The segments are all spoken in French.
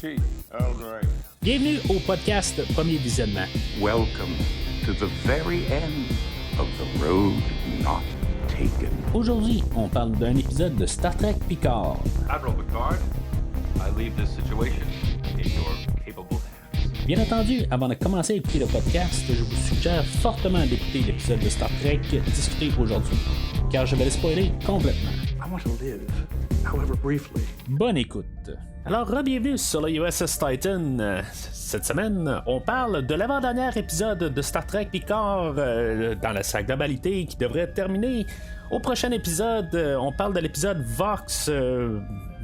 Tea, Earl Grey. Bienvenue au podcast Premier Visionnement. Welcome to the very end of the road not taken. Aujourd'hui, on parle d'un épisode de Star Trek Picard. Admiral Picard, I leave this situation in your capable hands. Bien entendu, avant de commencer à écouter le podcast, je vous suggère fortement d'écouter l'épisode de Star Trek discuté aujourd'hui, car je vais le spoiler complètement. I want to live, however briefly. Bonne écoute. Alors, bienvenue sur le USS Titan. Cette semaine, on parle de l'avant-dernier épisode de Star Trek Picard dans sa globalité qui devrait terminer au prochain épisode. On parle de l'épisode Vox,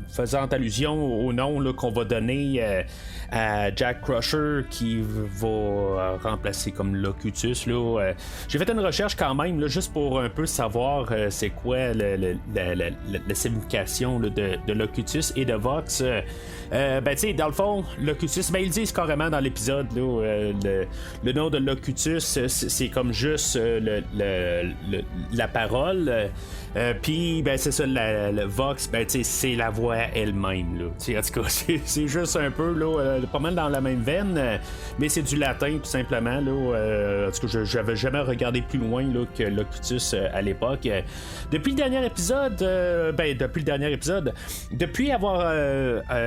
faisant allusion au nom là, qu'on va donner à Jack Crusher qui va remplacer comme Locutus. Là. J'ai fait une recherche quand même là, juste pour un peu savoir c'est quoi la signification là, de Locutus et de Vox. Ben tu sais, dans le fond, Locutus, ben ils disent carrément dans l'épisode là, le nom de Locutus, c'est comme juste la parole. Puis ben c'est ça, le Vox, ben tu sais, c'est la voix elle-même là. En tout cas, c'est juste un peu là, pas mal dans la même veine, mais c'est du latin tout simplement là. En tout cas, j'avais jamais regardé plus loin là, que Locutus à l'époque. Depuis le dernier épisode, depuis avoir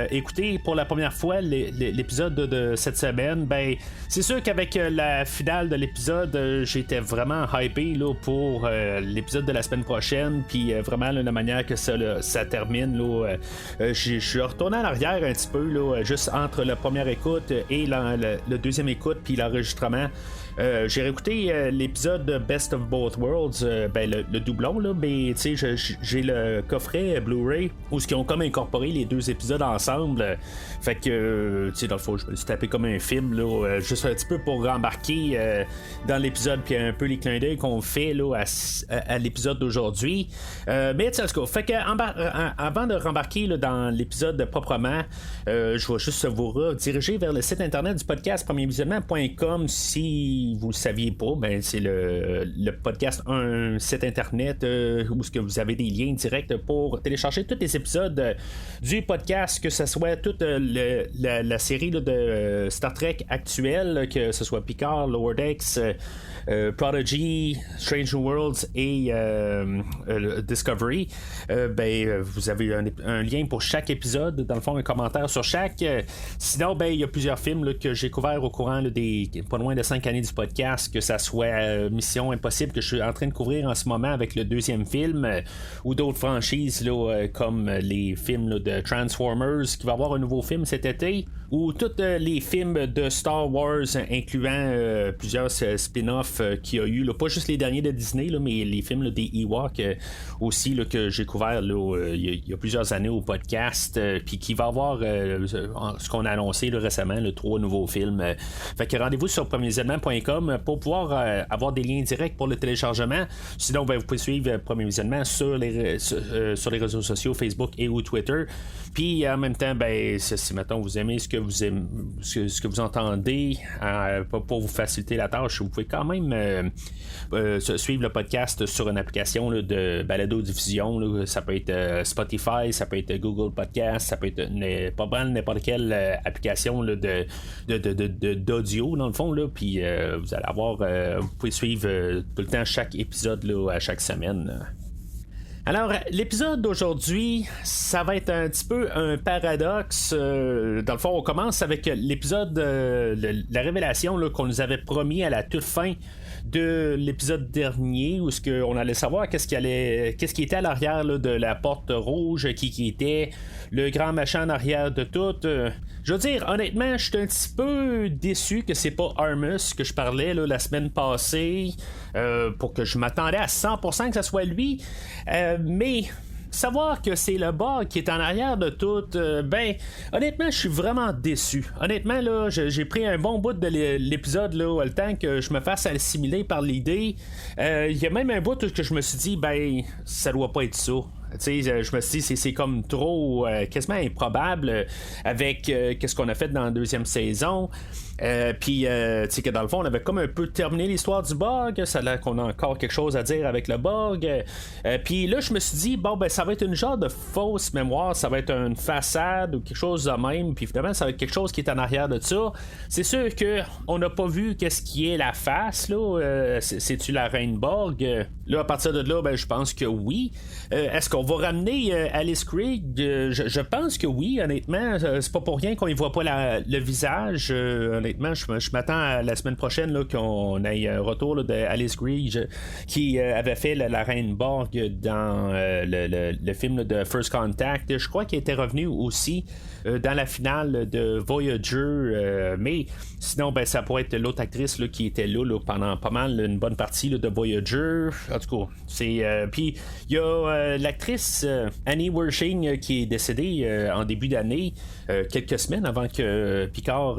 écouté pour la première fois l'épisode de cette semaine, ben c'est sûr qu'avec la finale de l'épisode, j'étais vraiment hypé là, pour l'épisode de la semaine prochaine, puis vraiment là, la manière que ça termine là, je suis retourné en arrière un petit peu là, juste entre la première écoute et le deuxième écoute puis l'enregistrement. J'ai réécouté l'épisode de Best of Both Worlds, le doublon là, mais tu sais, j'ai le coffret Blu-ray où ils ont comme incorporé les deux épisodes ensemble. Fait que tu sais, dans le fond, je me suis tapé comme un film là, juste un petit peu pour rembarquer dans l'épisode puis un peu les clins d'œil qu'on fait là à l'épisode d'aujourd'hui. Mais tu sais, fait que avant de rembarquer là, dans l'épisode proprement, je vais juste vous rediriger vers le site internet du podcast premiervisionnement.com. Si vous le saviez pas, ben c'est le podcast, un site internet où ce que vous avez des liens directs pour télécharger tous les épisodes du podcast, que ce soit toute la série là, de Star Trek actuelle, que ce soit Picard, Lower Decks, Prodigy, Strange New Worlds et Discovery. Vous avez un lien pour chaque épisode, dans le fond un commentaire sur chaque. Sinon, il y a plusieurs films là, que j'ai couverts au courant là, des pas loin de 5 années du podcast, que ça soit Mission Impossible que je suis en train de couvrir en ce moment avec le deuxième film, ou d'autres franchises là, comme les films là, de Transformers qui va avoir un nouveau film cet été, ou tous les films de Star Wars incluant plusieurs spin-offs qu'il y a eu là, pas juste les derniers de Disney là, mais les films là, des Ewoks aussi là, que j'ai couvert il y a plusieurs années au podcast, puis qui va avoir ce qu'on a annoncé là, récemment, 3 nouveaux films. Fait que rendez-vous sur premiervisionnement.com pour pouvoir avoir des liens directs pour le téléchargement. Sinon, vous pouvez suivre Premier Visionnement sur les réseaux sociaux, Facebook et ou Twitter. Puis en même temps, si maintenant vous aimez ce que vous entendez, pour vous faciliter la tâche, vous pouvez quand même suivre le podcast sur une application là, de balado-diffusion. Là. Ça peut être Spotify, ça peut être Google Podcast, ça peut être pas mal n'importe quelle application là, d'audio dans le fond. Là. Puis vous allez avoir, vous pouvez suivre tout le temps chaque épisode là, à chaque semaine. Alors, l'épisode d'aujourd'hui, ça va être un petit peu un paradoxe. Dans le fond, on commence avec l'épisode, la révélation là, qu'on nous avait promis à la toute fin de l'épisode dernier, où ce qu'on allait savoir qu'est-ce qui était à l'arrière là, de la porte rouge, qui était le grand machin en arrière de tout. Je veux dire, honnêtement, je suis un petit peu déçu que c'est pas Armus que je parlais là, la semaine passée, pour que je m'attendais à 100% que ça soit lui, mais savoir que c'est le bas qui est en arrière de tout, honnêtement, je suis vraiment déçu. Honnêtement, là, j'ai pris un bon bout de l'épisode, là, le temps que je me fasse assimiler par l'idée. Il y a même un bout que je me suis dit, ça doit pas être ça. Je me suis dit, c'est comme trop quasiment improbable avec qu'est-ce qu'on a fait dans la deuxième saison. Puis, que dans le fond, on avait comme un peu terminé l'histoire du Borg. Ça a l'air qu'on a encore quelque chose à dire avec le Borg. Puis là, je me suis dit, bon, ben, ça va être une genre de fausse mémoire. Ça va être une façade ou quelque chose de même. Puis finalement, ça va être quelque chose qui est en arrière de ça. C'est sûr qu'on n'a pas vu qu'est-ce qui est la face, là. C'est-tu la Reine Borg? Là, à partir de là, ben, je pense que oui. Est-ce qu'on va ramener Alice Krige? Je pense que oui, honnêtement. C'est pas pour rien qu'on y voit pas le visage. Honnêtement, je m'attends à la semaine prochaine là, qu'on ait un retour là, d'Alice Krige qui avait fait la Reine Borg dans le film là, de First Contact. Je crois qu'il était revenu aussi dans la finale de Voyager, mais sinon ben, ça pourrait être l'autre actrice là, qui était là pendant pas mal une bonne partie là, de Voyager. En tout cas, c'est puis il y a l'actrice Annie Wershing qui est décédée en début d'année, quelques semaines avant que Picard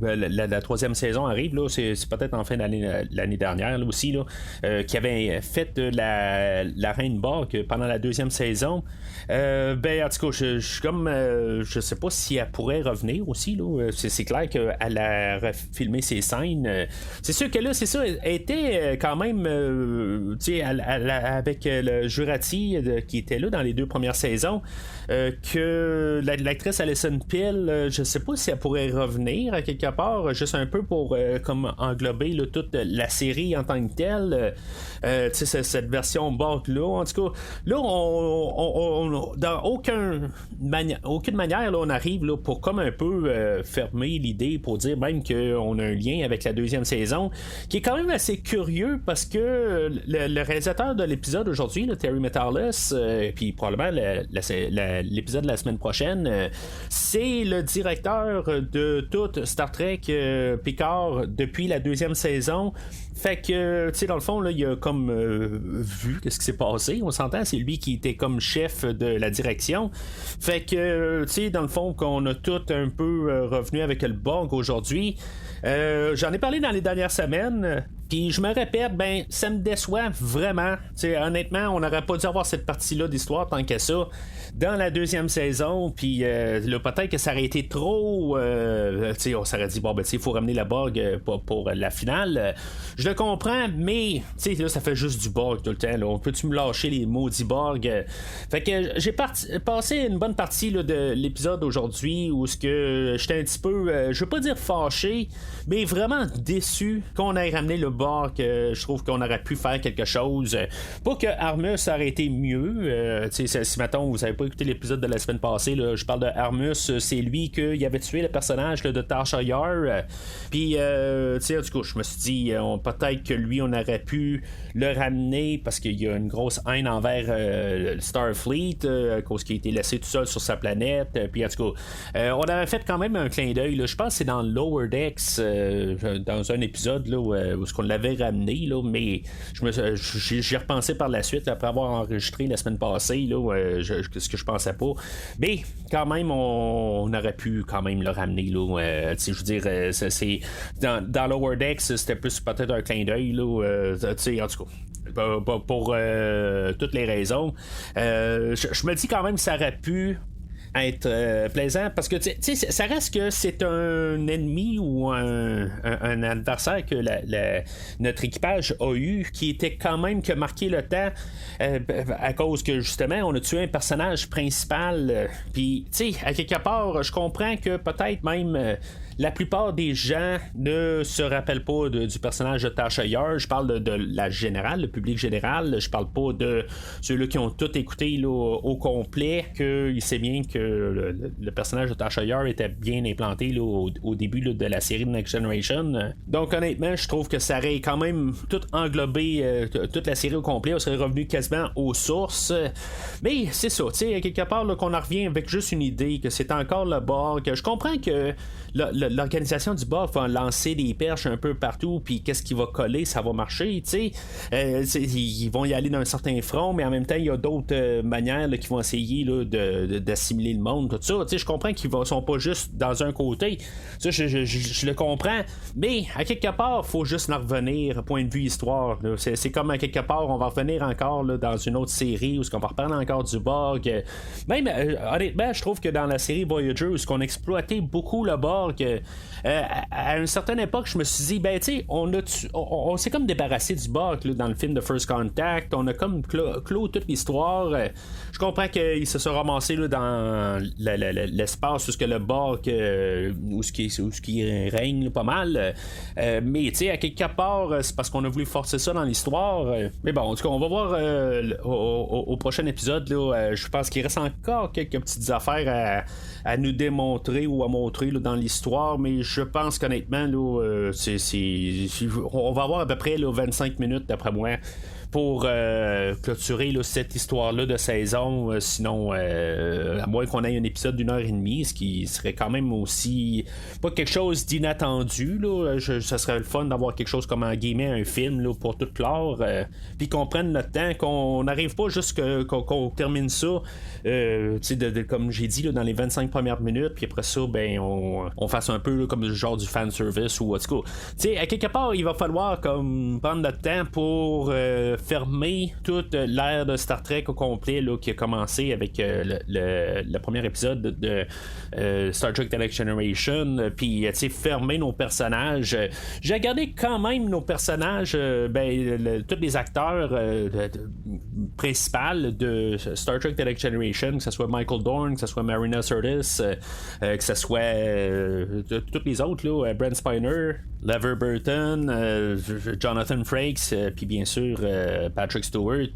la troisième saison arrive là, c'est peut-être en fin l'année dernière là, aussi là, qui avait fait la Reine Borg pendant la deuxième saison. Ben en tout cas je suis comme je sais pas si elle pourrait revenir aussi là. C'est clair qu'elle a refilmé ses scènes. C'est sûr que là c'est ça, elle était quand même tu sais avec le Jurati qui était là dans les deux premières saisons, que l'actrice Alison Pill, je sais pas si elle pourrait revenir à quelque part, juste un peu pour comme englober là, toute la série en tant que telle. Tu sais cette version Borg là, en tout cas là on dans aucune manière là, on arrive là, pour comme un peu fermer l'idée pour dire même qu'on a un lien avec la deuxième saison, qui est quand même assez curieux parce que le réalisateur de l'épisode aujourd'hui, là, Terry Matalas, puis probablement l'épisode de la semaine prochaine, c'est le directeur de tout Star Trek Picard depuis la deuxième saison. Fait que, tu sais, dans le fond, là, il a comme vu qu'est-ce qui s'est passé. On s'entend, c'est lui qui était comme chef de la direction. Fait que, tu sais, dans le fond, qu'on a tout un peu revenu avec le Borg aujourd'hui. J'en ai parlé dans les dernières semaines. Puis je me répète, ben ça me déçoit vraiment. T'sais, honnêtement, on n'aurait pas dû avoir cette partie-là d'histoire tant que ça dans la deuxième saison. Puis là, peut-être que ça aurait été trop. On s'aurait dit, bon, ben il faut ramener la Borg pour la finale. Je le comprends, mais là, ça fait juste du Borg tout le temps. Là. On peut-tu me lâcher les maudits Borg? Fait que j'ai passé une bonne partie là, de l'épisode aujourd'hui où j'étais un petit peu, je veux pas dire fâché, mais vraiment déçu qu'on ait ramené le Borg. Je trouve qu'on aurait pu faire quelque chose pour que Armus aurait été mieux. Si maintenant vous avez pas écouté l'épisode de la semaine passée, là, je parle de Armus, c'est lui qui avait tué le personnage là, de Tasha Yar. Puis en tout cas, je me suis dit peut-être que lui on aurait pu le ramener parce qu'il y a une grosse haine envers Starfleet à cause qu'il a été laissé tout seul sur sa planète. Puis en tout cas, on avait fait quand même un clin d'œil. Je pense que c'est dans Lower Decks, dans un épisode là, où qu'on l'avait ramené, là, mais j'y ai repensé par la suite après avoir enregistré la semaine passée là, ce que je pensais pas. Mais quand même, on aurait pu quand même le ramener. Là, je veux dire, c'est dans Lower Decks, c'était plus peut-être un clin d'œil. Là, en tout cas. Pour toutes les raisons. Je me dis quand même que ça aurait pu être plaisant parce que ça reste que c'est un ennemi ou un adversaire que notre équipage a eu qui était quand même que marqué le temps à cause que justement on a tué un personnage principal puis à quelque part je comprends que peut-être même la plupart des gens ne se rappellent pas du personnage de Tasha Yar. Je parle de la générale, le public général. Je parle pas de ceux-là qui ont tout écouté là, au complet, qu'il sait bien que le personnage de Tasha Yar était bien implanté là, au début là, de la série de Next Generation. Donc honnêtement, je trouve que ça aurait quand même tout englobé toute la série au complet. On serait revenu quasiment aux sources. Mais c'est ça, tu sais, quelque part là, qu'on en revient avec juste une idée que c'est encore le Borg. Je comprends que le l'organisation du Borg va lancer des perches un peu partout, puis qu'est-ce qui va coller, ça va marcher, tu sais. Ils vont y aller d'un certain front, mais en même temps, il y a d'autres manières là, qui vont essayer là, d'assimiler le monde, tout ça. Tu sais, je comprends qu'ils ne sont pas juste dans un côté. Ça, je le comprends, mais à quelque part, il faut juste en revenir, point de vue histoire. Là. C'est comme à quelque part, on va revenir encore là, dans une autre série où on va reparler encore du Borg. Même, honnêtement, je trouve que dans la série Voyager, où on exploitait beaucoup le Borg, à une certaine époque, je me suis dit, ben, tu sais, on s'est comme débarrassé du Borg là, dans le film de First Contact. On a comme clos toute l'histoire. Je comprends qu'il se soit ramassé là, dans l'espace où le Borg, où ce qui règne là, pas mal. Mais, tu sais, à quelque part, c'est parce qu'on a voulu forcer ça dans l'histoire. Mais bon, en tout cas, on va voir au prochain épisode. Là, je pense qu'il reste encore quelques petites affaires à nous démontrer ou à montrer là, dans l'histoire, mais je pense qu'honnêtement là, on va avoir à peu près là, 25 minutes d'après moi pour clôturer là, cette histoire-là de saison. Sinon, à moins qu'on ait un épisode d'1h30, ce qui serait quand même aussi pas quelque chose d'inattendu. Là. Ça serait le fun d'avoir quelque chose comme en guillemets un film là, pour tout clore. Puis qu'on prenne notre temps, qu'on n'arrive pas juste qu'on termine ça, comme j'ai dit, là, dans les 25 premières minutes, puis après ça, ben on fasse un peu là, comme le genre du fanservice ou en tout cas. À quelque part, il va falloir comme prendre notre temps pour fermer toute l'ère de Star Trek au complet là, qui a commencé avec le premier épisode de Star Trek The Next Generation, puis fermer nos personnages. J'ai regardé quand même nos personnages, tous les acteurs principaux de Star Trek The Next Generation, que ce soit Michael Dorn, que ce soit Marina Sirtis, que ce soit tous les autres, là, Brent Spiner, Lever Burton, Jonathan Frakes, puis bien sûr Patrick Stewart.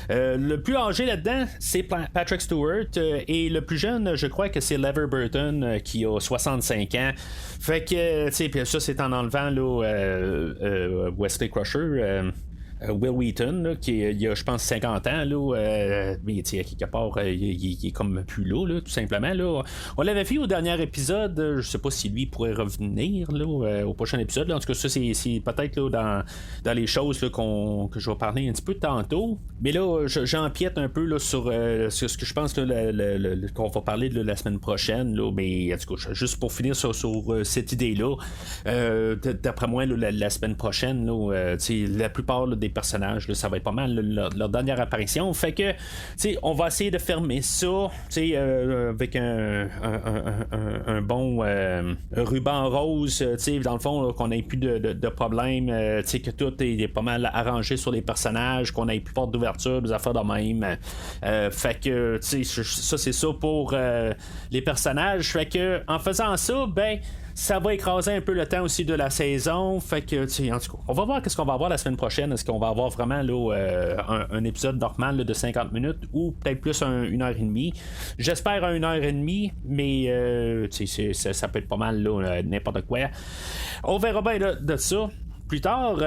Le plus âgé là-dedans, c'est Patrick Stewart, et le plus jeune, je crois que c'est Lever Burton, qui a 65 ans. Fait que, tu sais, puis ça, c'est en enlevant là, Wesley Crusher. Will Wheaton, là, qui il a, je pense, 50 ans, là, mais à quelque part, il est comme plus là, tout simplement. Là. On l'avait fait au dernier épisode, je sais pas si lui pourrait revenir là, au prochain épisode. Là. En tout cas, ça, c'est peut-être là, dans les choses là, que je vais parler un petit peu tantôt. Mais là, j'empiète un peu là, sur ce que je pense là, qu'on va parler là, la semaine prochaine. Là, mais en tout cas, juste pour finir sur cette idée-là, d'après moi, là, la semaine prochaine, là, la plupart là, des personnages, là, ça va être pas mal leur dernière apparition. Fait que, on va essayer de fermer ça, avec un bon ruban rose, dans le fond, là, qu'on n'ait plus de problème, que tout est pas mal arrangé sur les personnages, qu'on ait plus porte d'ouverture, des affaires de même. Fait que, ça, c'est ça pour les personnages. Fait que, en faisant ça, ben, ça va écraser un peu le temps aussi de la saison. Fait que, en tout cas, on va voir qu'est-ce qu'on va avoir la semaine prochaine. Est-ce qu'on va avoir vraiment là, un épisode normal là, de 50 minutes ou peut-être plus 1h30. J'espère 1h30, mais ça peut être pas mal là, n'importe quoi. On verra bien là, de ça plus tard.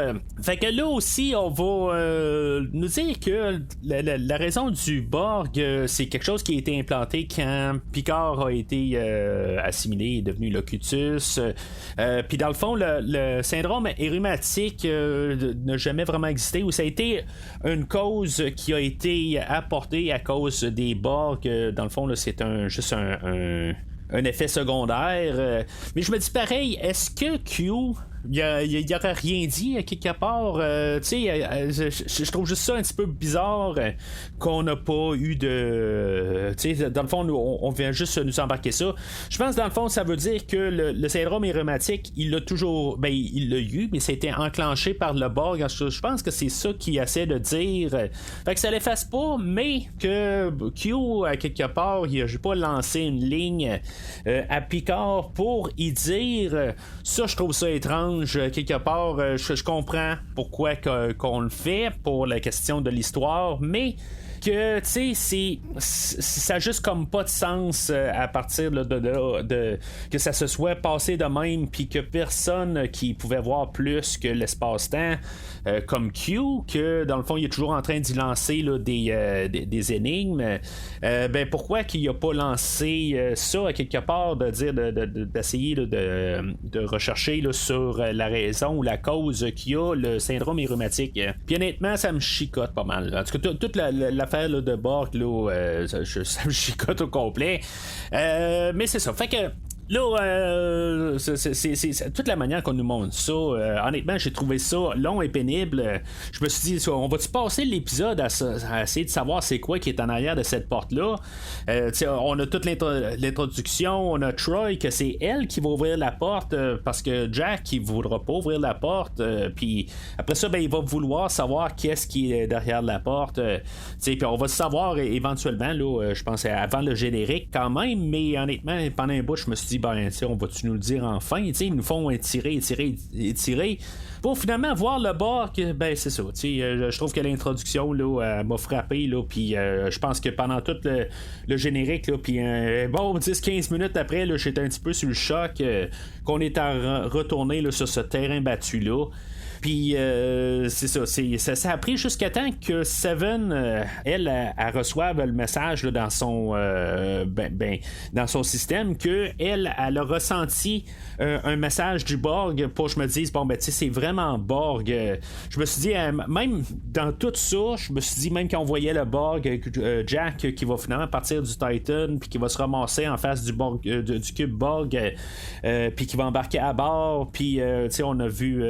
Fait que là aussi, on va nous dire que la raison du Borg, c'est quelque chose qui a été implanté quand Picard a été assimilé et devenu Locutus. Puis dans le fond, le syndrome rhumatique n'a jamais vraiment existé, ou ça a été une cause qui a été apportée à cause des Borg. Dans le fond, là, c'est juste un effet secondaire. Mais je me dis pareil, est-ce que Q... Il aurait rien dit à quelque part. Je trouve juste ça un petit peu bizarre qu'on n'a pas eu de. Dans le fond, on vient juste nous embarquer ça. Je pense, dans le fond, ça veut dire que le syndrome rhumatique, il l'a toujours. Ben, il l'a eu, mais c'était enclenché par le Borg. Je pense que c'est ça qu'il essaie de dire. Fait que ça l'efface pas, mais que Q, à quelque part, il n'a pas lancé une ligne à Picard pour y dire. Ça, je trouve ça étrange. Quelque part, je comprends pourquoi qu'on le fait pour la question de l'histoire, mais que tu sais ça a juste comme pas de sens à partir de que ça se soit passé de même, puis que personne qui pouvait voir plus que l'espace-temps comme Q, que dans le fond il est toujours en train d'y lancer là, des énigmes, ben pourquoi qu'il a pas lancé ça à quelque part, de dire d'essayer là, de rechercher là, sur la raison ou la cause qu'il y a le syndrome rhumatique. Puis honnêtement ça me chicote pas mal. En tout cas toute l'affaire là, de Borg là, ça me chicote au complet, mais c'est ça, fait que là, c'est toute la manière qu'on nous montre ça. Honnêtement, j'ai trouvé ça long et pénible. Je me suis dit, on va-tu passer l'épisode à essayer de savoir c'est quoi qui est en arrière de cette porte-là? On a toute l'introduction, on a Troy, que c'est elle qui va ouvrir la porte parce que Jack, il voudra pas ouvrir la porte. Puis après ça, ben, il va vouloir savoir qu'est-ce qui est derrière la porte. Puis on va le savoir éventuellement, là, je pense avant le générique quand même, mais honnêtement, pendant un bout, je me suis dit, ben, on va-tu nous le dire enfin? Ils nous font étirer pour finalement voir le bord que, ben, c'est ça. Je trouve que l'introduction là, m'a frappé, puis je pense que pendant tout le générique, puis bon, 10-15 minutes après, là, j'étais un petit peu sur le choc qu'on est à retourner là, sur ce terrain battu-là. Puis c'est ça, ça a pris jusqu'à temps que Seven, elle reçoive le message là, dans son dans son système, que elle a ressenti un message du Borg pour que je me dise bon ben tu sais c'est vraiment Borg. Je me suis dit même dans tout ça, je me suis dit même quand on voyait le Borg, Jack qui va finalement partir du Titan puis qui va se ramasser en face du Borg, du cube Borg, puis qui va embarquer à bord, puis tu sais on a vu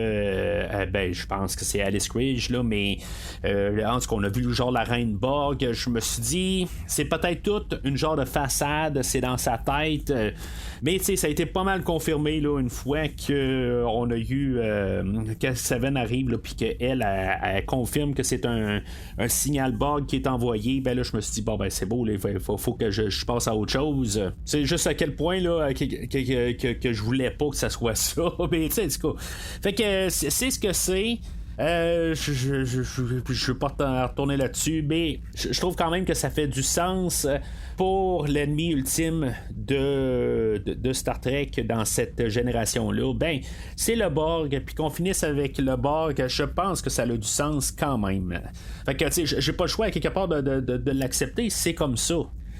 ben je pense que c'est Alice Ridge là, mais en tout cas on a vu genre la reine Borg. Je me suis dit c'est peut-être toute une genre de façade, c'est dans sa tête, mais tu sais ça a été pas mal confirmé là une fois que on a eu que Seven arrive là, puis qu'elle elle confirme que c'est un signal Borg qui est envoyé. Ben là je me suis dit bon ben c'est beau, il faut que je passe à autre chose. C'est juste à quel point là que je voulais pas que ça soit ça, mais tu sais en tout cas fait que c'est ce que c'est. Je veux pas retourner là-dessus, mais je trouve quand même que ça fait du sens pour l'ennemi ultime de Star Trek dans cette génération-là. Ben, c'est le Borg, puis qu'on finisse avec le Borg, je pense que ça a du sens quand même. Fait que, tu sais, j'ai pas le choix à quelque part de l'accepter, c'est comme ça.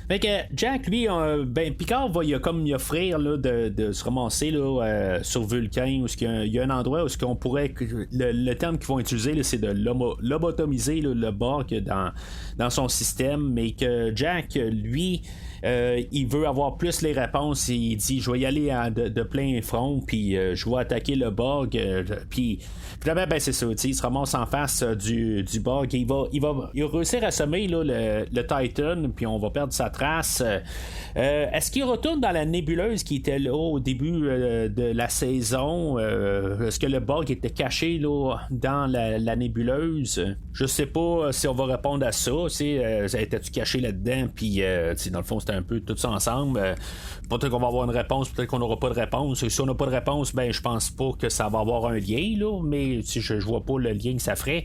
Fait que Jack, lui, ben Picard va y offrir là, de se ramasser là, sur Vulcain, où il y a un endroit où on pourrait. Le terme qu'ils vont utiliser, là, c'est de lobotomiser là, le Borg dans son système, mais que Jack, lui. Il veut avoir plus les réponses. Il dit je vais y aller de plein front, puis je vais attaquer le Borg, puis finalement ben c'est ça, il se ramasse en face du Borg. Il va réussir à semer là, le Titan, puis on va perdre sa trace. Est-ce qu'il retourne dans la nébuleuse qui était là au début de la saison? Est-ce que le Borg était caché là, dans la nébuleuse? Je sais pas si on va répondre à ça. Ça était-tu caché là-dedans, puis dans le fond c'était un peu tout ça ensemble. Peut-être qu'on va avoir une réponse, peut-être qu'on n'aura pas de réponse. Si on n'a pas de réponse, ben je pense pas que ça va avoir un lien là, mais je vois pas le lien que ça ferait.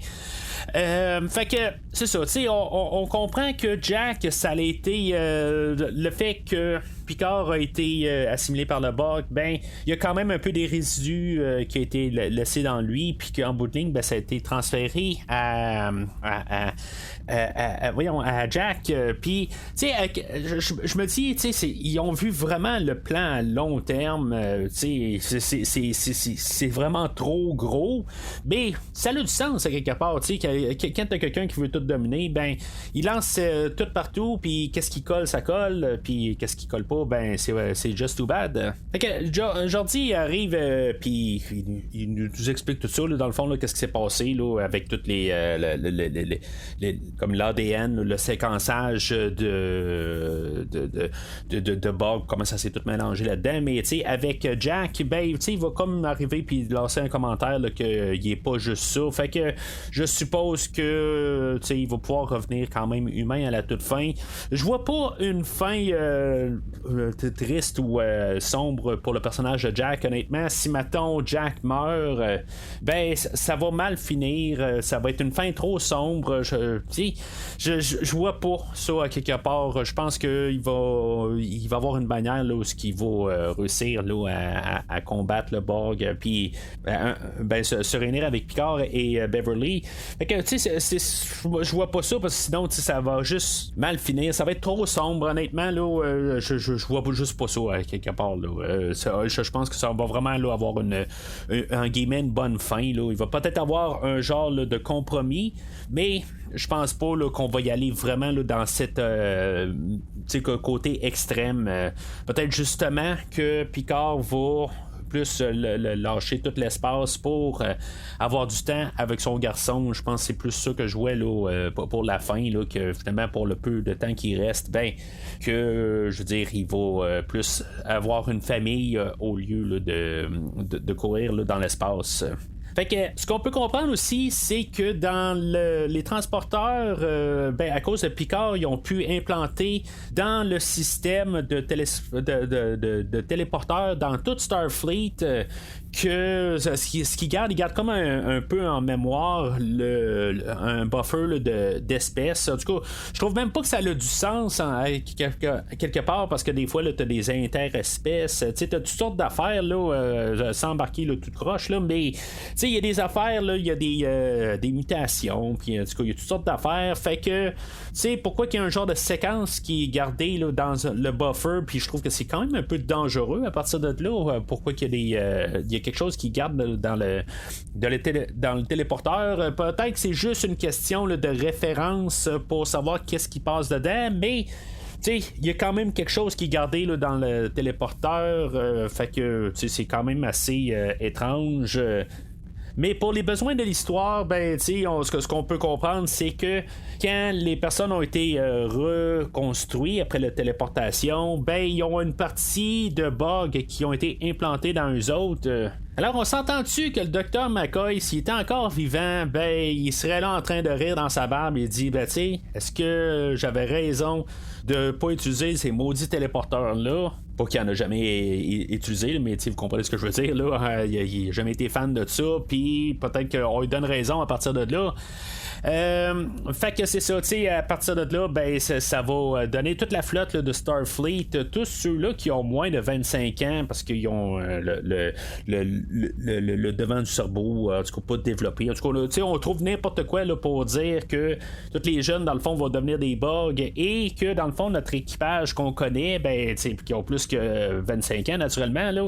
Fait que c'est ça, on comprend que Jack, ça a été le fait que Picard a été assimilé par le Borg, ben il y a quand même un peu des résidus qui a été laissés dans lui, puis qu'en bout de ligne, ben, ça a été transféré à Jack. Puis tu sais, je me dis, tu sais, ils ont vu vraiment le plan à long terme. Tu sais, c'est vraiment trop gros, mais ça a du sens à quelque part. Tu sais, quand t'as quelqu'un qui veut tout dominer, ben il lance tout partout, puis qu'est-ce qui colle, ça colle, puis qu'est-ce qui colle pas, ben c'est just too bad. Fait que Jordi arrive, puis il nous explique tout ça là, dans le fond là, qu'est-ce qui s'est passé là, avec toutes les comme l'ADN, le séquençage de Borg, comment ça s'est tout mélangé là-dedans. Mais tu sais, avec Jack, ben tu sais, il va comme arriver puis lancer un commentaire là, qu'il est pas juste ça. Fait que je suppose que tu sais, il va pouvoir revenir quand même humain à la toute fin. Je vois pas une fin triste ou sombre pour le personnage de Jack. Honnêtement, si mettons Jack meurt, ben ça va mal finir. Ça va être une fin trop sombre. Je vois pas ça à quelque part. Je pense qu'il va avoir une manière là, où il va réussir là, à combattre le Borg, puis se réunir avec Picard et Beverly. Fait que tu sais, je vois pas ça parce que sinon ça va juste mal finir. Ça va être trop sombre, honnêtement. Là, je vois juste pas ça à quelque part. Là. Je pense que ça va vraiment là, avoir une bonne fin. Là. Il va peut-être avoir un genre là, de compromis, mais je pense pas là, qu'on va y aller vraiment là, dans cette côté extrême. Peut-être justement que Picard va plus lâcher tout l'espace pour avoir du temps avec son garçon. Je pense que c'est plus ça que je vois là, pour la fin, là, que finalement pour le peu de temps qui reste, que je veux dire, il va plus avoir une famille au lieu là, de courir là, dans l'espace. Fait que ce qu'on peut comprendre aussi, c'est que dans les transporteurs, à cause de Picard, ils ont pu implanter dans le système de téléporteurs dans toute Starfleet que ce qui garde, il garde comme un peu en mémoire un buffer là, d'espèces. En tout cas, je trouve même pas que ça a du sens quelque part, parce que des fois, tu as des interespèces, tu as toutes sortes d'affaires là, sans embarquer là, tout croche, là, mais il y a des affaires, il y a des mutations, puis en tout cas, il y a toutes sortes d'affaires. Fait que, tu sais, pourquoi qu'il y a un genre de séquence qui est gardée là, dans le buffer, puis je trouve que c'est quand même un peu dangereux à partir de là. Pourquoi qu'il y a quelque chose qui garde dans le téléporteur. Peut-être que c'est juste une question là, de référence pour savoir qu'est-ce qui passe dedans, mais il y a quand même quelque chose qui est gardé là, dans le téléporteur. Fait que c'est quand même assez étrange. Mais pour les besoins de l'histoire, ce qu'on peut comprendre, c'est que quand les personnes ont été reconstruites après la téléportation, ils ont une partie de bugs qui ont été implantés dans eux autres. Alors, on s'entend-tu que le docteur McCoy, s'il était encore vivant, il serait là en train de rire dans sa barbe et dit, est-ce que j'avais raison de pas utiliser ces maudits téléporteurs-là? Pas qu'il en a jamais utilisé, mais vous comprenez ce que je veux dire, là. Il n'a jamais été fan de ça, puis peut-être qu'on lui donne raison à partir de là. Fait que c'est ça, à partir de là, ça va donner toute la flotte là, de Starfleet, tous ceux-là qui ont moins de 25 ans, parce qu'ils ont le devant du cerveau, en tout cas pas développé. En tout cas, on trouve n'importe quoi là, pour dire que tous les jeunes, dans le fond, vont devenir des bugs, et que dans le fond, notre équipage qu'on connaît, qui ont plus que 25 ans naturellement, là,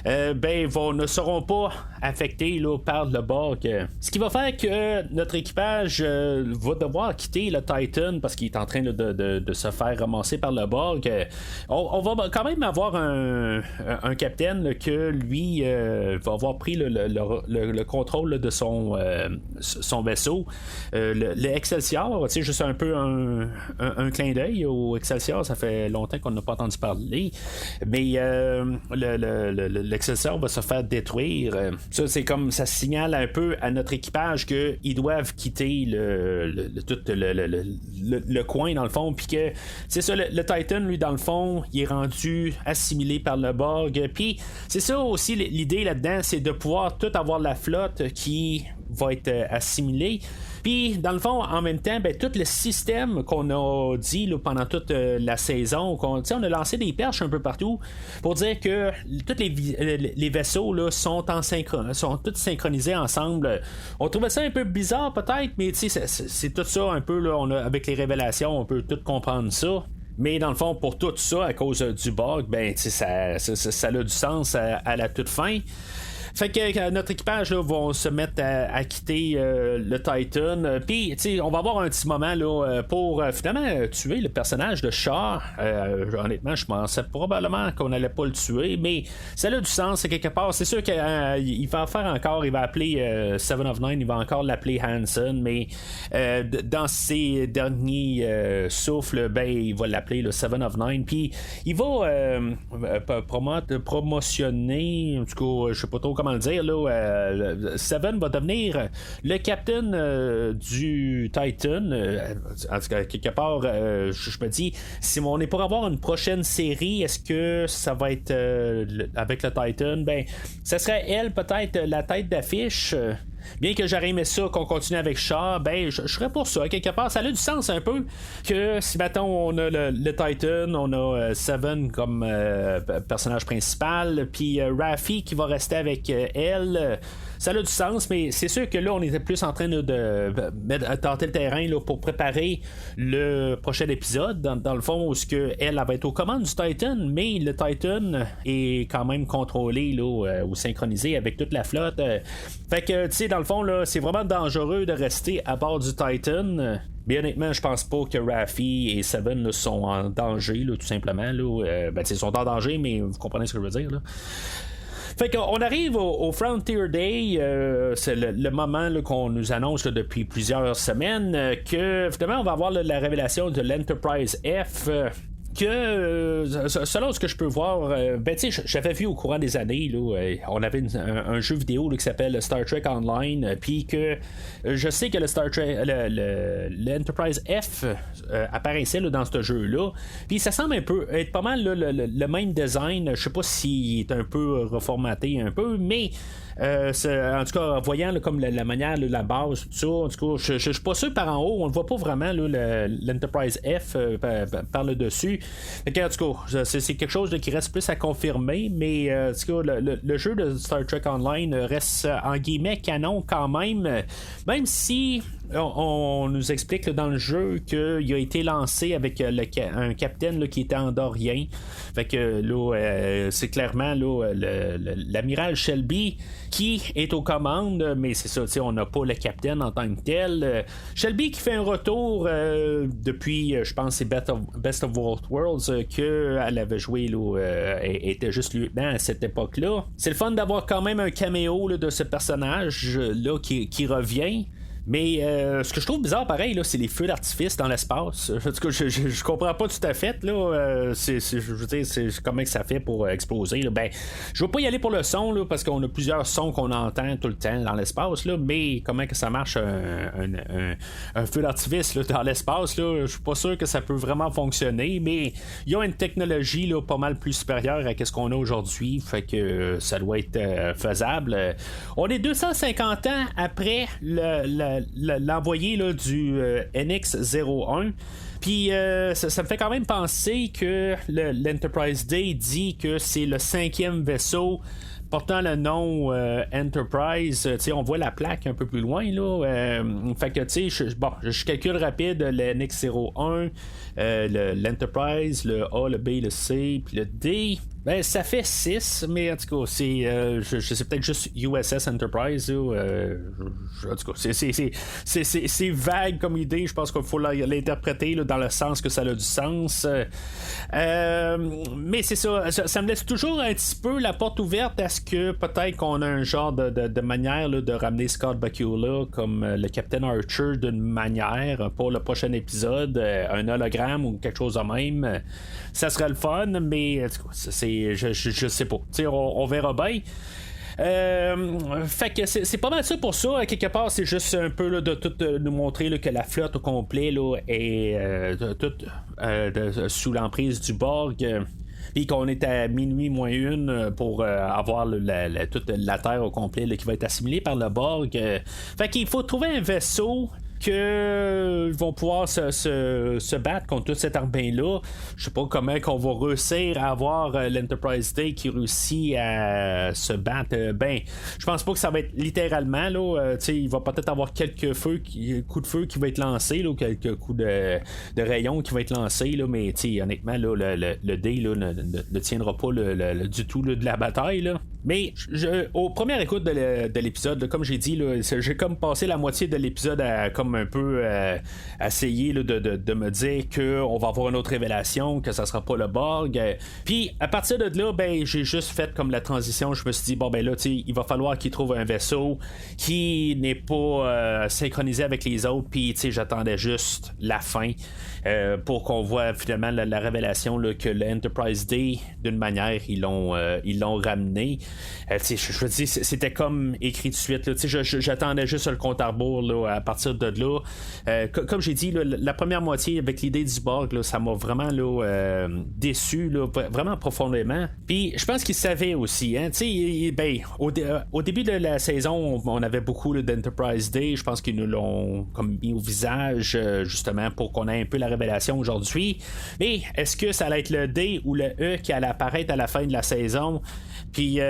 ne seront pas affectés là, par le bug. Ce qui va faire que notre équipage va devoir quitter le Titan parce qu'il est en train là, de se faire ramasser par le bug. On va quand même avoir un capitaine là, que lui va avoir pris le contrôle là, de son vaisseau. Le Excelsior, juste un peu un clin d'œil au Excelsior, ça fait longtemps qu'on n'a pas entendu parler, mais l'Excelsior va se faire détruire. Ça, c'est comme ça signale un peu à notre équipage qu'ils doivent quitter tout le coin dans le fond, puis que c'est ça, le Titan lui dans le fond il est rendu assimilé par le Borg, puis c'est ça aussi l'idée là-dedans, c'est de pouvoir tout avoir la flotte qui va être assimilée. Puis, dans le fond, en même temps, tout le système qu'on a dit là, pendant toute la saison, on a lancé des perches un peu partout pour dire que tous les vaisseaux là, sont tous synchronisés ensemble. On trouvait ça un peu bizarre peut-être, mais c'est tout ça un peu, là, avec les révélations, on peut tout comprendre ça. Mais dans le fond, pour tout ça, à cause du bug, ça a du sens à la toute fin. Fait que notre équipage là, va se mettre à quitter le Titan. Puis, on va avoir un petit moment là, pour finalement tuer le personnage de Shaw. Honnêtement, je pensais probablement qu'on n'allait pas le tuer, mais ça a du sens quelque part. C'est sûr qu'il va faire encore, il va appeler Seven of Nine, il va encore l'appeler Hanson, mais dans ses derniers souffles, il va l'appeler le Seven of Nine. Puis, il va promotionner, en tout cas, je sais pas trop comment le dire, là, Seven va devenir le capitaine du Titan. En tout cas, quelque part, je me dis, si on est pour avoir une prochaine série, est-ce que ça va être avec le Titan? Ben, ça serait elle peut-être la tête d'affiche. Bien que j'aurais aimé ça qu'on continue avec Shaw, ben je serais pour ça. Quelque part, ça a du sens un peu que si maintenant on a le Titan, on a Seven comme personnage principal, puis Raffi qui va rester avec elle. Ça a du sens, mais c'est sûr que là, on était plus en train de tenter le terrain là, pour préparer le prochain épisode. Dans le fond, où elle va être aux commandes du Titan, mais le Titan est quand même contrôlé là, ou synchronisé avec toute la flotte. Fait que, tu sais, dans le fond, là, c'est vraiment dangereux de rester à bord du Titan. Bien honnêtement, je pense pas que Raffi et Seven là, sont en danger, là, tout simplement. Là. Ils sont en danger, mais vous comprenez ce que je veux dire. Là. Fait qu'on arrive au Frontier Day, c'est le moment là, qu'on nous annonce là, depuis plusieurs semaines que finalement on va avoir là, la révélation de l'Enterprise F. Que selon ce que je peux voir, ben tu sais, j'avais vu au courant des années là, on avait un jeu vidéo là, qui s'appelle Star Trek Online, puis que je sais que le Star Trek, l'Enterprise F apparaissait là, dans ce jeu-là, puis ça semble un peu être pas mal là, le même design. Je sais pas s'il est un peu reformaté un peu, mais en tout cas, voyant là, comme la manière, là, la base, tout ça, en tout cas, je suis pas sûr par en haut, on ne voit pas vraiment là, l'Enterprise F par le dessus. En tout cas, c'est quelque chose là, qui reste plus à confirmer, mais en tout cas, le jeu de Star Trek Online reste en guillemets canon quand même si on nous explique là, dans le jeu qu'il a été lancé avec un capitaine là, qui était andorien. Fait que là, c'est clairement là, l'amiral Shelby qui est aux commandes, mais c'est ça, on n'a pas le capitaine en tant que tel. Shelby qui fait un retour depuis, je pense, c'est Best of Both Worlds, qu'elle avait joué, là, était juste lieutenant à cette époque-là. C'est le fun d'avoir quand même un caméo là, de ce personnage-là qui revient. Mais ce que je trouve bizarre, pareil, là, c'est les feux d'artifice dans l'espace. En tout cas, je comprends pas tout à fait. Là, je veux dire, c'est comment que ça fait pour exploser. Là. Ben, je veux pas y aller pour le son, là, parce qu'on a plusieurs sons qu'on entend tout le temps dans l'espace. Là, mais comment que ça marche un feu d'artifice là, dans l'espace, là, je suis pas sûr que ça peut vraiment fonctionner. Mais il y a une technologie là, pas mal plus supérieure à ce qu'on a aujourd'hui. Fait que ça doit être faisable. On est 250 ans après l'envoyé là, du NX-01. Puis ça me fait quand même penser que l'Enterprise Day dit que c'est le 5e vaisseau portant le nom Enterprise. On voit la plaque un peu plus loin là. Fait que je calcule rapide le NX-01, l'Enterprise, le A, le B, le C, puis le D. Ben, ça fait 6, mais en tout cas, c'est peut-être juste USS Enterprise. En tout cas, c'est vague comme idée. Je pense qu'il faut l'interpréter là, dans le sens que ça a du sens. Mais c'est ça me laisse toujours un petit peu la porte ouverte à ce que peut-être qu'on a un genre de manière là, de ramener Scott Bakula comme le Captain Archer d'une manière pour le prochain épisode, un hologramme ou quelque chose de même. Ça serait le fun, mais en tout cas, je sais pas. On verra bien. Fait que c'est pas mal ça pour ça. Quelque part, c'est juste un peu là, de tout nous montrer là, que la flotte au complet là, est toute sous l'emprise du Borg. Puis qu'on est à minuit moins une pour avoir toute la Terre au complet là, qui va être assimilée par le Borg. Fait qu'il faut trouver un vaisseau qu'ils vont pouvoir se battre contre tout cet armée-là. Je sais pas comment qu'on va réussir à avoir l'Enterprise Day qui réussit à se battre. Je pense pas que ça va être littéralement là. Il va peut-être avoir quelques coups de feu qui vont être lancés, là, quelques coups de rayons qui vont être lancés, là, mais honnêtement là, le Day là, ne tiendra pas du tout là, de la bataille. Là. Mais au premier écoute de l'épisode, là, comme j'ai dit, là, j'ai comme passé la moitié de l'épisode à comme un peu essayer là, de me dire qu'on va avoir une autre révélation, que ça sera pas le Borg. Puis à partir de là, j'ai juste fait comme la transition. Je me suis dit, il va falloir qu'il trouve un vaisseau qui n'est pas synchronisé avec les autres. Puis j'attendais juste la fin pour qu'on voit finalement la révélation là, que l'Enterprise D, d'une manière, ils l'ont ramené. je veux dire, c'était comme écrit tout de suite. Là, j'attendais juste le compte à rebours là, à partir de là. Comme j'ai dit, là, la première moitié avec l'idée du Borg, là, ça m'a vraiment là, déçu, là, vraiment profondément. Puis je pense qu'ils savaient aussi. Hein, au début de la saison, on avait beaucoup là, d'Enterprise Day. Je pense qu'ils nous l'ont comme mis au visage, justement, pour qu'on ait un peu la révélation aujourd'hui. Mais est-ce que ça allait être le D ou le E qui allait apparaître à la fin de la saison? Puis,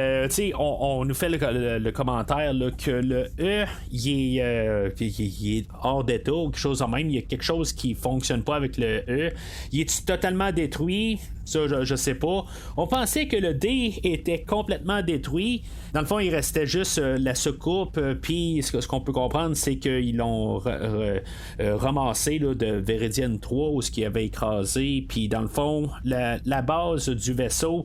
on nous fait le commentaire là, que le E, il est hors d'état ou quelque chose de même. Il y a quelque chose qui fonctionne pas avec le E. Il est totalement détruit? Ça, je sais pas. On pensait que le D était complètement détruit. Dans le fond, il restait juste la soucoupe. Puis, ce qu'on peut comprendre, c'est qu'ils l'ont ramassé là, de Veridian 3 où ce qui avait écrasé. Puis, dans le fond, la base du vaisseau,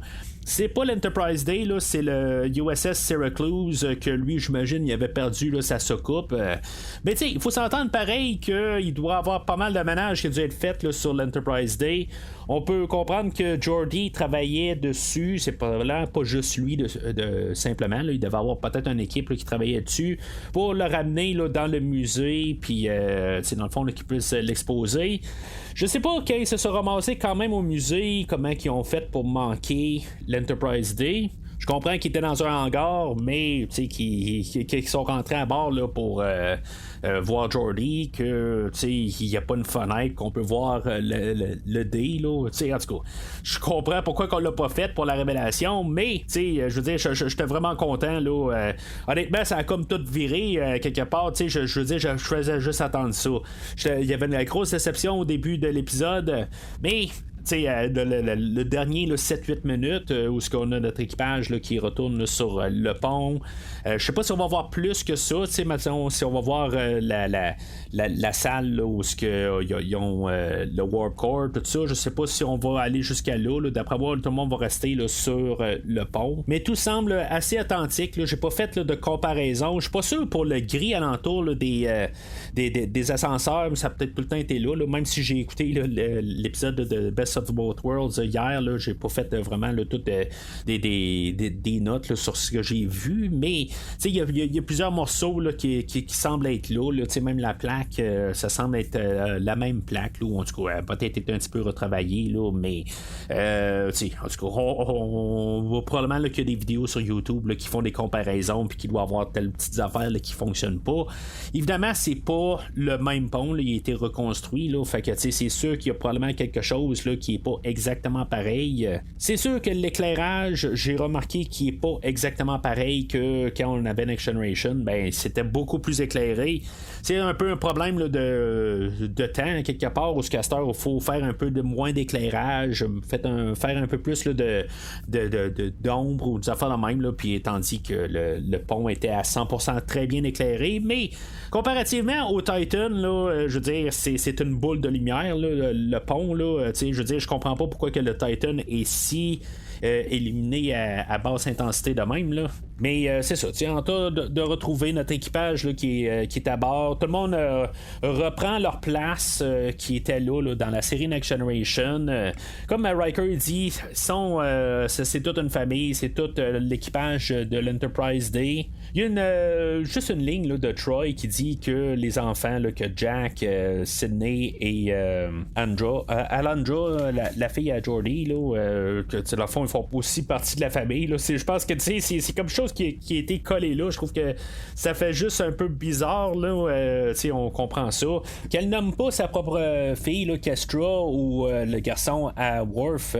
c'est pas l'Enterprise Day, là, c'est le USS Syracuse que lui, j'imagine, il avait perdu là, sa soucoupe. Mais tu sais, il faut s'entendre pareil qu'il doit avoir pas mal de ménage qui a dû être fait là, sur l'Enterprise Day. On peut comprendre que Geordi travaillait dessus, c'est pas juste lui de simplement, là, il devait avoir peut-être une équipe là, qui travaillait dessus pour le ramener là, dans le musée, puis dans le fond là, qu'il puisse l'exposer. Je sais pas qu'ils se sont ramassés quand même au musée, comment ils ont fait pour manquer l'Enterprise Day. Je comprends qu'ils étaient dans un hangar, mais qu'ils sont rentrés à bord là, pour voir Geordi, que il n'y a pas une fenêtre qu'on peut voir le D. Là, en tout cas, je comprends pourquoi on l'a pas fait pour la révélation, mais je veux dire, j'étais vraiment content. Là, honnêtement, ça a comme tout viré quelque part. Je veux dire, je faisais juste attendre ça. Il y avait une grosse déception au début de l'épisode, mais le dernier 7-8 minutes où ce qu'on a notre équipage là, qui retourne là, sur le pont. Je sais pas si on va voir plus que ça. Maintenant, si on va voir la salle là, où ils ont le Warp Core, tout ça. Je sais pas si on va aller jusqu'à là. D'après moi, tout le monde va rester là, sur le pont. Mais tout semble assez authentique. Là. J'ai pas fait là, de comparaison. Je suis pas sûr pour le gris alentour là, des ascenseurs, mais ça a peut-être tout le temps été là. Même si j'ai écouté là, l'épisode de Best of Both Worlds hier, là, j'ai pas fait vraiment là, toutes des notes là, sur ce que j'ai vu, mais il y a plusieurs morceaux là, qui semblent être là, même la plaque, ça semble être la même plaque, là, ou en tout cas, elle a peut-être été un petit peu retravaillée, là, mais en tout cas, on voit probablement là, qu'il y a des vidéos sur YouTube là, qui font des comparaisons puis qui doivent avoir telles petites affaires là, qui fonctionnent pas. Évidemment, c'est pas le même pont, là, il a été reconstruit, là, fait que c'est sûr qu'il y a probablement quelque chose là, qui est pas exactement pareil. C'est sûr que l'éclairage, j'ai remarqué qu'il est pas exactement pareil que quand on avait Next Generation. Ben, c'était beaucoup plus éclairé. C'est un peu un problème là, de temps, quelque part, où ce casteur, il faut faire un peu moins d'éclairage, faire un peu plus là, d'ombre ou des affaires de même, là, puis tandis que le pont était à 100% très bien éclairé, mais comparativement au Titan, là, je veux dire, c'est une boule de lumière, là, le pont, là, je veux dire, je comprends pas pourquoi que le Titan est si éliminé à basse intensité de même, là. Mais c'est ça, en tas de retrouver notre équipage là, qui est à bord. Tout le monde reprend leur place qui était là, dans la série Next Generation. Comme Riker dit, c'est toute une famille, c'est tout l'équipage de l'Enterprise Day. Il y a juste une ligne là, de Troy qui dit que les enfants, là, que Jack, Sydney et Alondra, la fille à Geordi, que dans le fond, ils font aussi partie de la famille. Je pense que c'est comme chose qui a été collé là. Je trouve que ça fait juste un peu bizarre. Là, on comprend ça. Qu'elle nomme pas sa propre fille, là, Kestra, ou le garçon à Worf,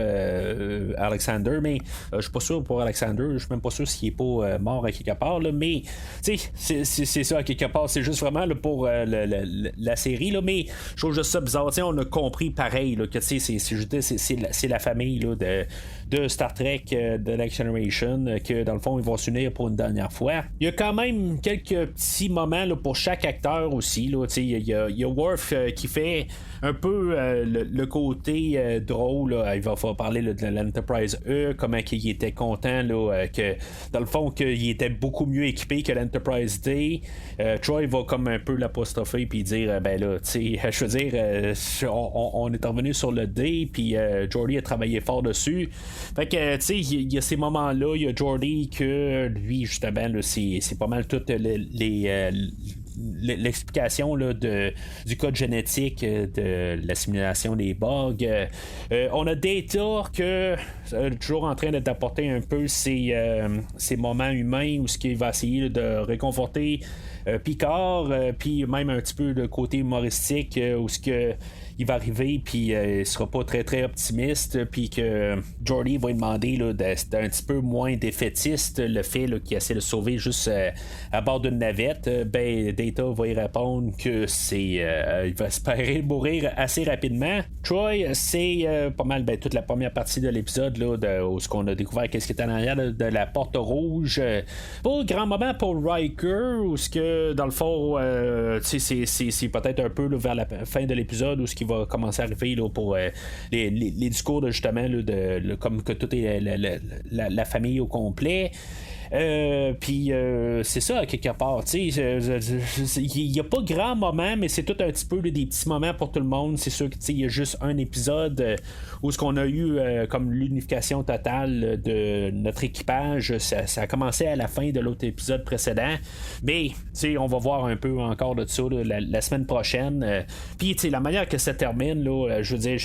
Alexander, mais je suis pas sûr pour Alexander. Je suis même pas sûr s'il est pas mort à quelque part. Là, mais c'est ça à quelque part. C'est juste vraiment là, pour la série. Là, mais je trouve juste ça bizarre. On a compris pareil là, que c'est la famille là, de Star Trek de Next Generation, que dans le fond ils vont s'unir pour une dernière fois. Il y a quand même quelques petits moments là, pour chaque acteur aussi. Il y a Worf qui fait un peu le côté drôle. Là. Il va falloir parler là, de l'Enterprise E, comment il était content là, que dans le fond qu'il était beaucoup mieux équipé que l'Enterprise D. Troy va comme un peu l'apostropher puis dire ben là, je veux dire on est revenu sur le D puis Geordi a travaillé fort dessus. Fait Fait que, tu sais, il y a ces moments-là, il y a Jordy que lui, justement, là, c'est pas mal toutes l'explication là, du code génétique de la simulation des bugs. On a Data que toujours en train d'apporter un peu ces moments humains où ce qu'il va essayer là, de réconforter Picard, puis même un petit peu le côté humoristique où ce que il va arriver puis il sera pas très très optimiste puis que Geordi va lui demander là, d'être un petit peu moins défaitiste, le fait là, qu'il essaie de sauver juste à bord d'une navette. Ben Data va y répondre que c'est il va espérer mourir assez rapidement. Troy, c'est pas mal toute la première partie de l'épisode là, où ce qu'on a découvert qu'est-ce qui était en arrière de la porte rouge. Pas grand moment pour Riker où ce que dans le fond c'est peut-être un peu là, vers la fin de l'épisode où ce qui va commencer à arriver là, pour les discours de, justement là, comme que tout est la famille au complet. Puis c'est ça, à quelque part, tu sais, il n'y a pas grand moment, mais c'est tout un petit peu là, des petits moments pour tout le monde. C'est sûr qu'il y a juste un épisode où ce qu'on a eu comme l'unification totale de notre équipage, ça a commencé à la fin de l'autre épisode précédent, mais tu sais, on va voir un peu encore de ça là, la semaine prochaine. Puis tu sais, la manière que ça termine, là, je veux dire,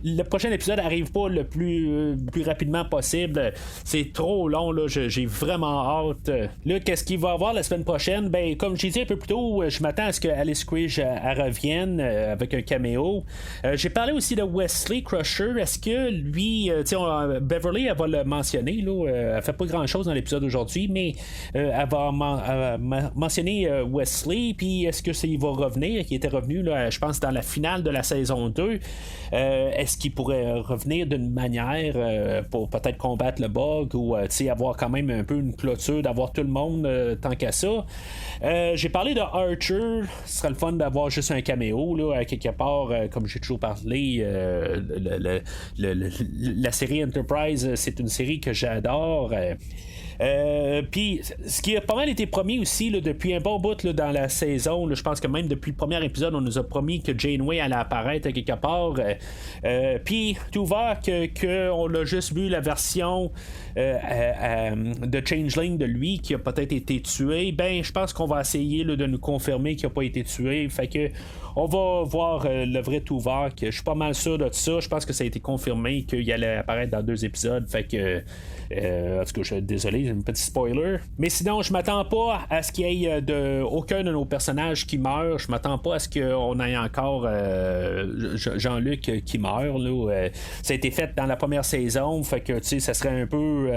le prochain épisode arrive pas le plus rapidement possible. C'est trop long, là. J'ai vraiment hâte. Là, qu'est-ce qu'il va y avoir la semaine prochaine? Ben, comme j'ai dit un peu plus tôt, je m'attends à ce que Alice Quidge elle revienne avec un caméo. J'ai parlé aussi de Wesley Crusher. Est-ce que lui, Beverly, elle va le mentionner, là, elle fait pas grand-chose dans l'épisode d'aujourd'hui, mais elle va mentionner Wesley, puis est-ce que il va revenir, qui était revenu, là, je pense, dans la finale de la saison 2. Est-ce qu'il pourrait revenir d'une manière pour peut-être combattre le bug ou avoir quand même un peu une clôture, d'avoir tout le monde tant qu'à ça. J'ai parlé de Archer. Ce serait le fun d'avoir juste un caméo là, à quelque part, comme j'ai toujours parlé. La série Enterprise, c'est une série que j'adore. Puis ce qui a pas mal été promis aussi là, depuis un bon bout là, dans la saison, là, je pense que même depuis le premier épisode on nous a promis que Janeway allait apparaître à quelque part, puis tout ouvert que on a juste vu la version de Changeling de lui qui a peut-être été tué. Ben je pense qu'on va essayer là, de nous confirmer qu'il n'a pas été tué, fait que on va voir le vrai tout ouvert, que je suis pas mal sûr de ça. Je pense que ça a été confirmé qu'il allait apparaître dans 2 épisodes, fait que en tout cas, je suis désolé, j'ai un petit spoiler. Mais sinon, je m'attends pas à ce qu'il y ait aucun de nos personnages qui meurt. Je m'attends pas à ce qu'on ait encore Jean-Luc qui meurt. Là. Ça a été fait dans la première saison, fait que tu sais, ça serait un peu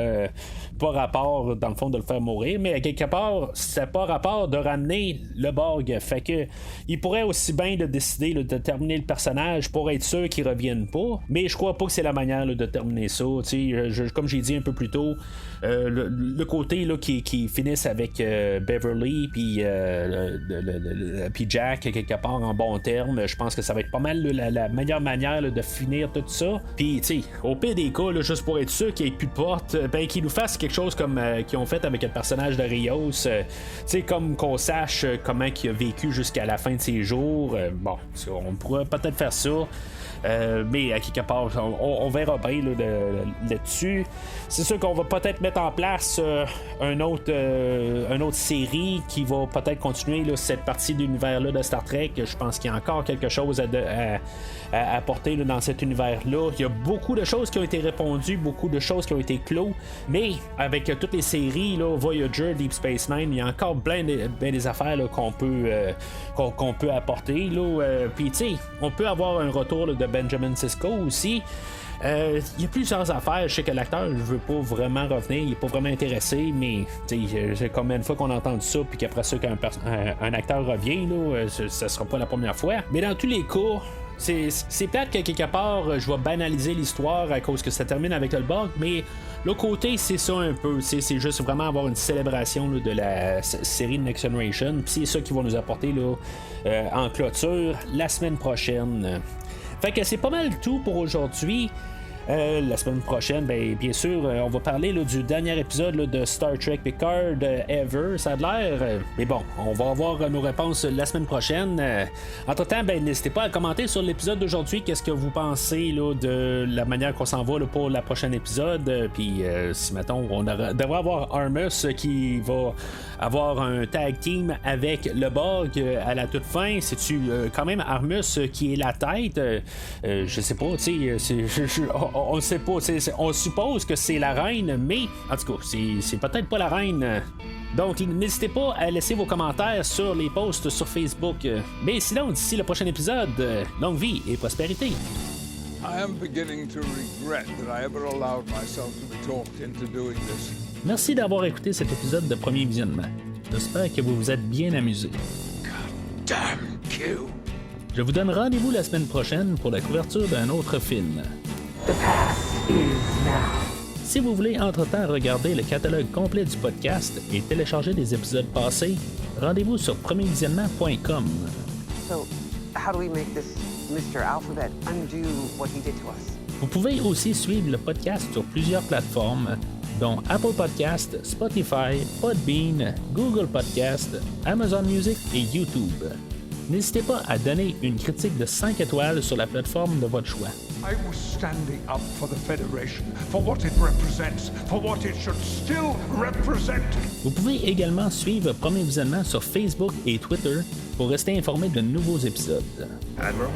pas rapport dans le fond de le faire mourir, mais à quelque part, c'est pas rapport de ramener le Borg. Fait que il pourrait aussi bien de décider là, de terminer le personnage pour être sûr qu'il revienne pas. Mais je crois pas que c'est la manière là, de terminer ça. Comme j'ai dit un peu plus tôt, le côté là, qui finisse avec Beverly puis Jack quelque part en bon terme, je pense que ça va être pas mal là, la meilleure manière là, de finir tout ça. Puis tu sais, au pire des cas là, juste pour être sûr qu'il n'y ait plus de porte, ben qu'ils nous fassent quelque chose comme qu'ils ont fait avec le personnage de Rios, tu sais, comme qu'on sache comment il a vécu jusqu'à la fin de ses jours. Bon, on pourrait peut-être faire ça. Mais à quelque part, on verra bien là-dessus. C'est sûr qu'on va peut-être mettre en place une autre série qui va peut-être continuer là, cette partie d'univers-là de Star Trek. Je pense qu'il y a encore quelque chose à apporter là, dans cet univers-là. Il y a beaucoup de choses qui ont été répondues, beaucoup de choses qui ont été clos, mais avec toutes les séries, là, Voyager, Deep Space Nine, il y a encore plein des affaires là, qu'on peut apporter. Puis tu sais, on peut avoir un retour là, de Benjamin Sisko aussi. Il y a plusieurs affaires. Je sais que l'acteur ne veut pas vraiment revenir, il n'est pas vraiment intéressé, mais c'est combien de fois qu'on a entendu ça, puis qu'après ça, qu'un acteur revient, là, ça sera pas la première fois. Mais dans tous les cas, c'est plate que quelque part, je vais banaliser l'histoire à cause que ça termine avec le Borg, mais l'autre côté, c'est ça un peu. C'est juste vraiment avoir une célébration là, de la série Next Generation. Puis c'est ça qui va nous apporter là, en clôture la semaine prochaine. Fait que c'est pas mal tout pour aujourd'hui. La semaine prochaine, bien sûr, on va parler là, du dernier épisode là, de Star Trek Picard Ever, ça a l'air. Mais bon, on va avoir nos réponses la semaine prochaine. Entre-temps, n'hésitez pas à commenter sur l'épisode d'aujourd'hui. Qu'est-ce que vous pensez là, de la manière qu'on s'en va là, pour la prochaine épisode. Puis si mettons, on devrait avoir Armus qui va avoir un tag team avec le Borg à la toute fin. C'est-tu quand même Armus qui est la tête? Je sais pas, tu sais, on ne sait pas. On suppose que c'est la reine, mais en tout cas, c'est peut-être pas la reine. Donc, n'hésitez pas à laisser vos commentaires sur les posts sur Facebook. Mais sinon, d'ici le prochain épisode, longue vie et prospérité. I am beginning to regret that I ever allowed myself to be talked into doing this. Merci d'avoir écouté cet épisode de Premier Visionnement. J'espère que vous vous êtes bien amusés. Damn Q! Je vous donne rendez-vous la semaine prochaine pour la couverture d'un autre film. Si vous voulez entre-temps regarder le catalogue complet du podcast et télécharger des épisodes passés, rendez-vous sur premiervisionnement.com. So, how do we make this Mr. Alphabet undo what he did to us? Vous pouvez aussi suivre le podcast sur plusieurs plateformes, dont Apple Podcast, Spotify, Podbean, Google Podcast, Amazon Music et YouTube. N'hésitez pas à donner une critique de 5 étoiles sur la plateforme de votre choix. I was standing up for the Federation, for what it represents, for what it should still represent. Vous pouvez également suivre Premier Visionnement sur Facebook et Twitter pour rester informé de nouveaux épisodes. Admiral,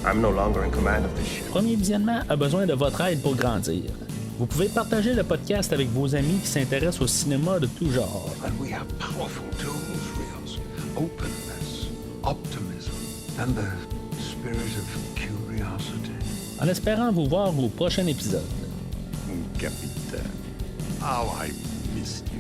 I'm no longer in command of this ship. Premier Visionnement a besoin de votre aide pour grandir. Vous pouvez partager le podcast avec vos amis qui s'intéressent au cinéma de tout genre. And we have powerful tools, Rios. Openness, optimism, and the spirit of curiosity. En espérant vous voir au prochain épisode. Capitaine, how I missed you.